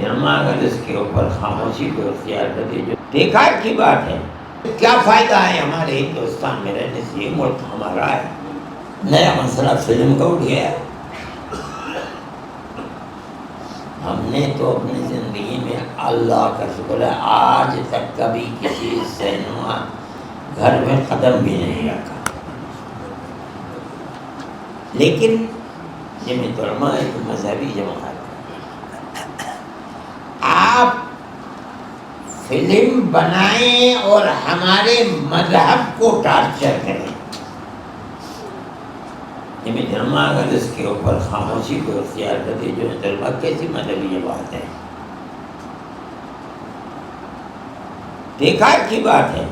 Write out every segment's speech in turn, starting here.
Drama اگر اس کے اوپر خاموشی کو اختیار کر دی جو بیکار کی بات ہے. کیا فائدہ ہے ہمارے ہندوستان میں رہنے سے؟ یہ ملک ہمارا ہے. نیا مسئلہ فلم کا اٹھ گیا. ہم نے تو اپنی زندگی میں اللہ کا شکر ہے آج تک کبھی کسی سینما گھر میں قدم بھی نہیں رکھا. لیکن جمعیت علماء ایک مذہبی جماعت ہے. آپ فلم بنائیں اور ہمارے مذہب کو ٹارچر کریں. جمعیت علماء اگر اس کے اوپر خاموشی کو اختیار کر دی جو علماء کیسی مذہبی بات ہے؟ بیکار کی بات ہے.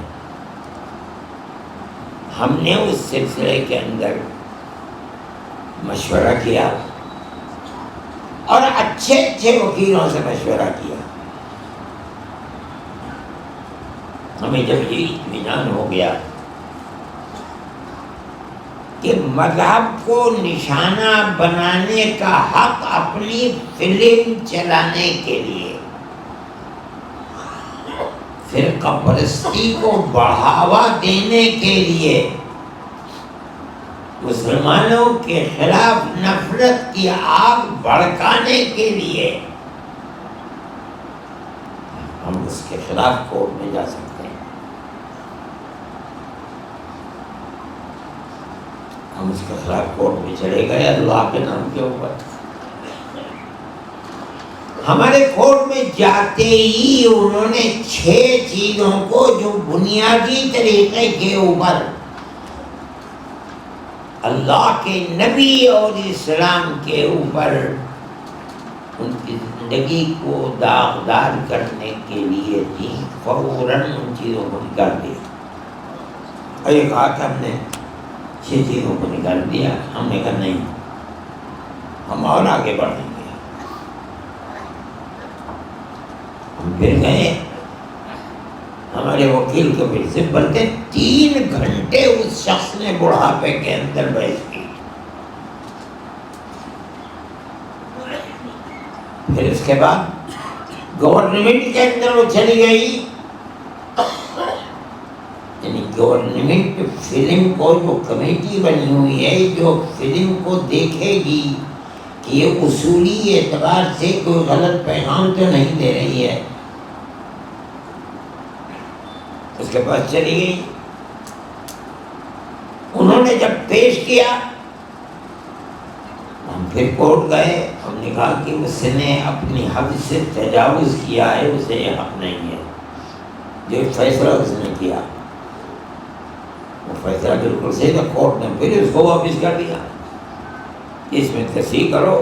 ہم نے اس سلسلے کے اندر مشورہ کیا اور اچھے اچھے وکیلوں سے مشورہ کیا. ہمیں جب یہ اطمینان ہو گیا کہ مذہب کو نشانہ بنانے کا حق اپنی فلم چلانے کے لیے، فرقہ پرستی کو بڑھاوا دینے کے لیے، مسلمانوں کے خلاف نفرت کی آگ بھڑکانے کے لیے ہم اس کے خلاف کورٹ میں جا سکتے ہیں. ہم اس کے خلاف کورٹ میں چلے گئے اللہ کے نام کے اوپر. ہمارے کورٹ میں جاتے ہی انہوں نے 6 چیزوں کو جو بنیادی طریقے کے اوپر اللہ کے نبی اور اسلام کے اوپر ان کی زندگی کو داغدار کرنے کے لیے تھی، فوراً ان چیزوں کو نکال دیا. اور یہ کہا کہ ہم نے 6 چیزوں کو نکال دیا. ہم نے کہا نہیں، ہم اور آگے بڑھیں گے. ہم پھر گئے، ہمارے وکیل کو پھر سے بلکہ 3 گھنٹے اس شخص نے بڑھاپے کے اندر بحث کی. پھر اس کے بعد گورنمنٹ کے اندر وہ چلی گئی، یعنی گورنمنٹ فلم کو جو کمیٹی بنی ہوئی ہے جو فلم کو دیکھے گی کہ یہ اصولی اعتبار سے کوئی غلط پیغام تو نہیں دے رہی ہے، اس کے پاس چلی گئی. انہوں نے جب پیش کیا، ہم پھر کورٹ گئے. ہم نے کہا کہ اس نے اپنی حد سے تجاوز کیا ہے، اسے یہ حق نہیں ہے. جو فیصلہ اس نے کیا وہ فیصلہ بالکل صحیح تھا. کورٹ نے پھر اس کو واپس کر دیا، اس میں تصحیح کرو.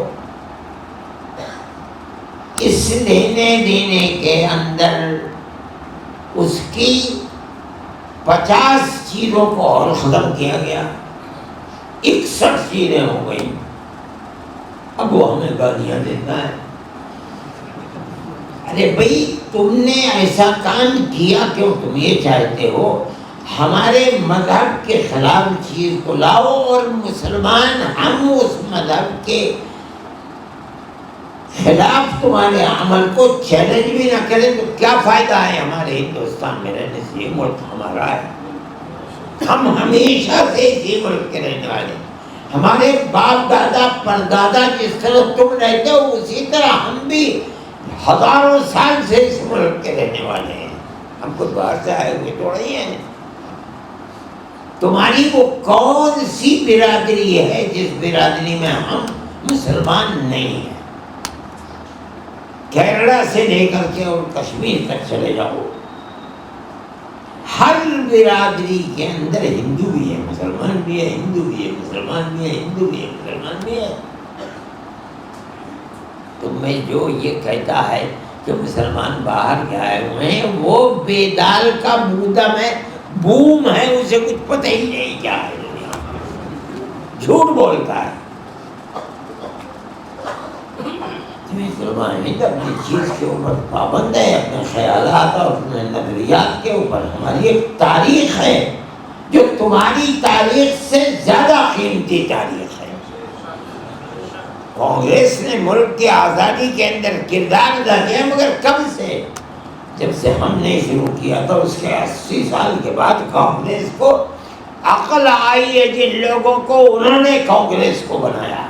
اس لینے دینے کے اندر اس کی 50 چیزوں کو اور ختم کیا گیا. 61 چیزیں ہو گئی. اب وہ ہمیں گالیاں دیتا ہے. ارے بھائی تم نے ایسا کام کیا کیوں؟ تم یہ چاہتے ہو ہمارے مذہب کے خلاف چیز کو لاؤ اور مسلمان ہم اس مذہب کے خلاف تمہارے عمل کو چیلنج بھی نہ کریں تو کیا فائدہ ہے ہمارے ہندوستان میں رہنے سے؟ یہ ملک ہمارا ہے. ہم ہمیشہ سے اسی ملک کے رہنے والے ہیں. ہمارے باپ دادا پردادا جس طرح تم رہتے ہو اسی طرح ہم بھی ہزاروں سال سے اس ملک کے رہنے والے ہیں. ہم کو باہر سے آئے ہوئے تو نہیں ہیں. تمہاری وہ کون سی برادری ہے جس برادری میں ہم مسلمان نہیں ہیں؟ کیرلا سے لے کر کے اور کشمیر تک چلے جاؤ، ہر برادری کے اندر ہندو بھی ہے، مسلمان بھی ہے، ہندو بھی ہے، مسلمان بھی ہے، ہندو بھی ہے، مسلمان بھی ہے. تم میں جو یہ کہتا ہے کہ مسلمان باہر کے آئے ہوئے ہیں وہ بے دال کا بودم ہے، بوم ہے، اسے کچھ پتہ ہی نہیں کیا ہے. جھوٹ بولتا ہے. مسلمان نہیں تو اپنی چیز کے اوپر پابند ہے، اپنے خیالات اور اپنے نظریات کے اوپر. ہماری ایک تاریخ ہے جو تمہاری تاریخ سے زیادہ قیمتی تاریخ ہے. کانگریس نے ملک کی آزادی کے اندر کردار ادا کیا، مگر کب سے؟ جب سے ہم نے شروع کیا تھا اس کے 80 سال کے بعد کانگریس کو عقل آئی ہے جن لوگوں کو، انہوں نے کانگریس کو بنایا۔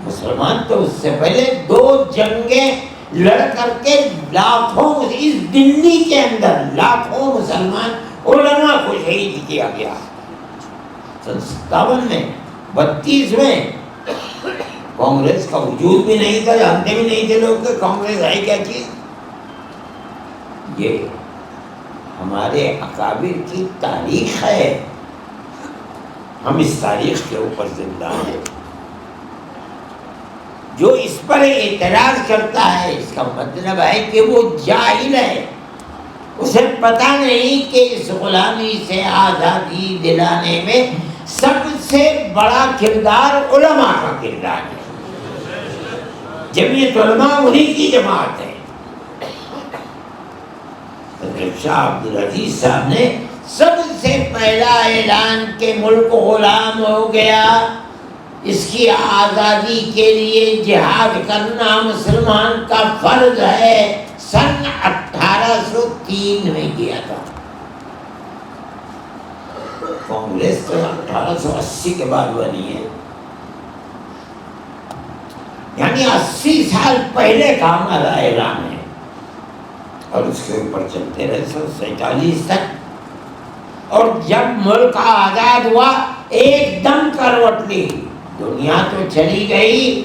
مسلمان تو اس سے پہلے 2 جنگیں لڑ کر کے لاکھوں، اس دلی کے اندر لاکھوں مسلمان علماء کو شہید کیا گیا۔ 57 میں 32 میں کانگریس کا وجود بھی نہیں تھا، جانتے بھی نہیں تھے لوگ کہ کانگریس ہے کیا چیز۔ یہ ہمارے اکابر کی تاریخ ہے، ہم اس تاریخ کے اوپر زندہ ہیں۔ جو اس پر اعتراض کرتا ہے اس کا مطلب ہے کہ وہ جاہل ہے، اسے پتہ نہیں کہ اس غلامی سے آزادی دلانے میں سب سے بڑا کردار علماء کا کردار ہے۔ جمعیت علماء انہی کی جماعت ہے۔ شاہ عبدالعزیز صاحب نے سب سے پہلا اعلان کہ ملک غلام ہو گیا، اس کی آزادی کے لیے جہاد کرنا مسلمان کا فرض ہے، سن 1803 میں کیا تھا۔ کانگریس تو 1880 کے بعد بنی ہے، یعنی 80 سال پہلے کا ہمارا اعلان ہے، اور اس کے اوپر چلتے رہے 47 تک۔ اور جب ملک آزاد ہوا ایک دم کروٹ لی، دنیا تو چلی گئی،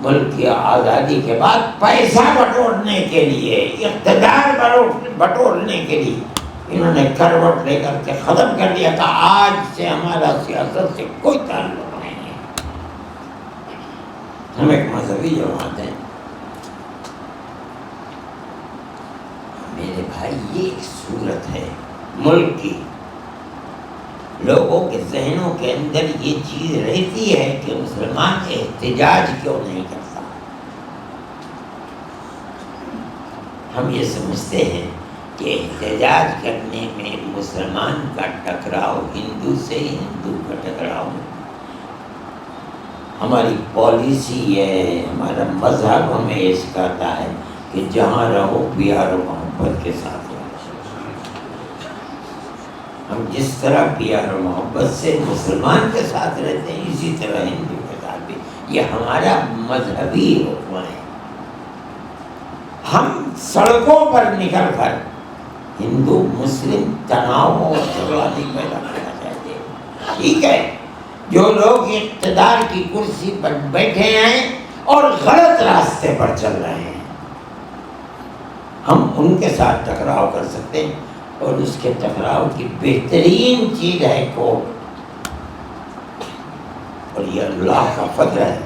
ملک کی آزادی کے بعد پیسہ بٹورنے کے لیے، اقتدار بٹورنے کے لیے انہوں نے کروٹ لے کر کے ختم کر دیا تھا۔ آج سے ہمارا سیاست سے کوئی تعلق نہیں ہے، ہم ایک مذہبی جماعت ہیں۔ میرے بھائی یہ ایک صورت ہے ملک کی، لوگوں کے ذہنوں کے اندر یہ چیز رہتی ہے کہ مسلمان احتجاج کیوں نہیں کرتا۔ ہم یہ سمجھتے ہیں کہ احتجاج کرنے میں مسلمان کا ٹکراؤ ہندو سے، ہندو کا ٹکراؤ ہماری پالیسی ہے، ہمارا مذہب ہمیں یہ سکھاتا ہے کہ جہاں رہو پیار و محبت کے ساتھ رہو۔ ہم جس طرح پیار و محبت سے مسلمان کے ساتھ رہتے ہیں اسی طرح ہندو کے ساتھ بھی، یہ ہمارا مذہبی حکم ہے۔ ہم سڑکوں پر نکل کر ہندو مسلم تناؤ اور جھگڑا نہیں پیدا کرنا چاہتے، ٹھیک ہے؟ جو لوگ اقتدار کی کرسی پر بیٹھے ہیں اور غلط راستے پر چل رہے ہیں، ہم ان کے ساتھ ٹکراؤ کر سکتے ہیں، اور اس کے ٹکراؤ کی بہترین چیز ہے کورٹ۔ اور یہ اللہ کا فضل ہے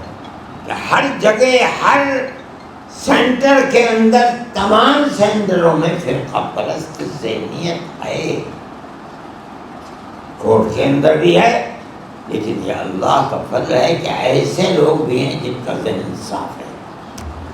کہ ہر جگہ، ہر سینٹر کے اندر، تمام سینٹروں میں فرقہ پرست ذہنیت ہے، کورٹ کے اندر بھی ہے، لیکن یہ اللہ کا فضل ہے کہ ایسے لوگ بھی ہیں جن کا ذہن صاف ہے۔